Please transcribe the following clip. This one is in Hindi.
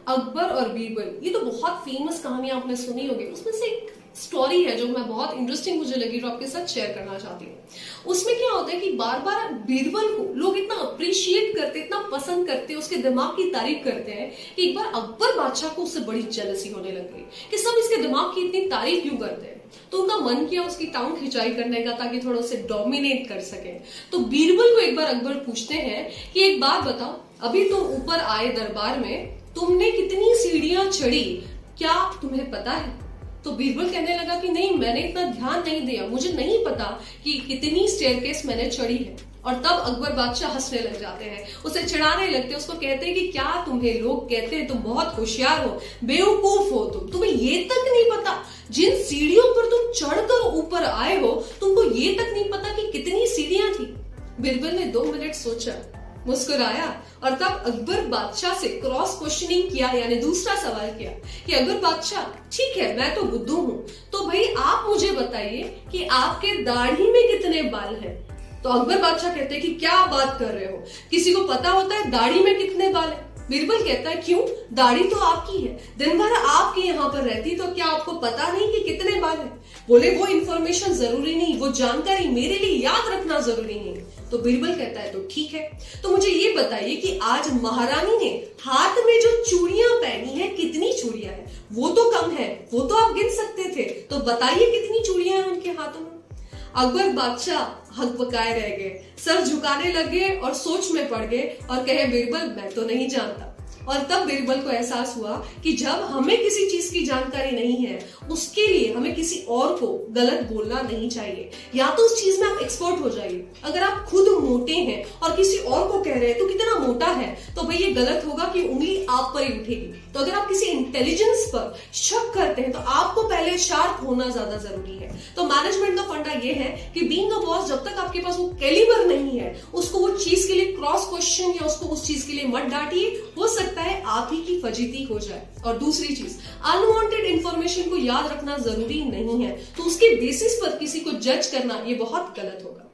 अकबर और बीरबल, ये तो बहुत फेमस कहानी आपने सुनी होगी। उसमें से एक स्टोरी है जो मैं बहुत इंटरेस्टिंग मुझे लगी, जो आपके साथ शेयर करना चाहती हूँ। उसमें क्या होता है कि बार बार बीरबल को लोग इतना अप्रिशिएट करते, इतना पसंद करते, उसके दिमाग की तारीफ करते हैं कि एक बार अकबर बादशाह को उससे बड़ी जेलसी होने लग गई कि सब इसके दिमाग की इतनी तारीफ क्यों करते हैं। तो उनका मन किया उसकी टांग खिंचाई करने का, ताकि थोड़ा उसे डोमिनेट कर सके। तो बीरबल को एक बार अकबर पूछते हैं कि एक बात बताओ, अभी तुम ऊपर आए दरबार में, तुमने कितनी सीढ़ियां चढ़ी, क्या तुम्हें पता है? तो बीरबल कहने लगा कि नहीं, मैंने इतना ध्यान नहीं दिया, मुझे नहीं पता कि कितनी स्टेयरकेस मैंने चढ़ी है। और तब अकबर बादशाह हंसने लग जाते हैं, उसे चिढ़ाने लगते हैं, उसको कहते हैं कि क्या तुम्हें लोग कहते हैं तुम बहुत होशियार हो, बेवकूफ हो, तुम्हें ये तक नहीं पता जिन सीढ़ियों पर तुम चढ़कर ऊपर आए हो, तुमको ये तक नहीं पता कि कितनी सीढ़ियां थी। बीरबल ने 2 मिनट सोचा, मुस्कुराया और तब अकबर बादशाह से क्रॉस क्वेश्चनिंग किया, यानी दूसरा सवाल किया कि अकबर बादशाह, ठीक है मैं तो बुद्धू हूं, तो भाई आप मुझे बताइए कि आपके दाढ़ी में कितने बाल हैं? तो अकबर बादशाह कहते हैं कि क्या बात कर रहे हो, किसी को पता होता है दाढ़ी में कितने बाल हैं? बीरबल कहता है क्यों, दाढ़ी तो आपकी है, दिन भर आपके यहाँ पर रहती, तो क्या आपको पता नहीं कि कितने बाल हैं? बोले वो इंफॉर्मेशन जरूरी नहीं, वो जानकारी मेरे लिए याद रखना जरूरी नहीं। तो बीरबल कहता है तो ठीक है, तो मुझे ये बताइए कि आज महारानी ने हाथ में जो चूड़ियां पहनी है, कितनी चूड़ियां हैं? वो तो कम है, वो तो आप गिन सकते थे, तो बताइए कितनी चूड़ियां हैं उनके हाथों में? अकबर बादशाह हकबकाए रह गए, सर झुकाने लगे और सोच में पड़ गए और कहे बीरबल मैं तो नहीं जानता। और तब बीरबल को एहसास हुआ कि जब हमें किसी चीज की जानकारी नहीं है, उसके लिए हमें किसी और को गलत बोलना नहीं चाहिए। या तो उस चीज में आप एक्सपर्ट हो जाइए, अगर आप खुद मोटे हैं और किसी और को कह रहे हैं तो कितना मोटा है, तो भाई ये गलत होगा कि उंगली आप पर ही उठेगी। तो अगर आप किसी इंटेलिजेंस पर शक करते हैं तो आपको पहले शार्प होना ज्यादा जरूरी है। तो मैनेजमेंट का फंडा ये है कि बीइंग अ बॉस, जब तक आपके पास वो कैलिबर नहीं है, उसको वो चीज के लिए क्रॉस क्वेश्चन या उसको उस चीज के लिए मत डांटिए, हो सकता है आप ही की फजीती हो जाए। और दूसरी चीज, अनवांटेड इंफॉर्मेशन को याद रखना जरूरी नहीं है, तो उसके बेसिस पर किसी को जज करना ये बहुत गलत होगा।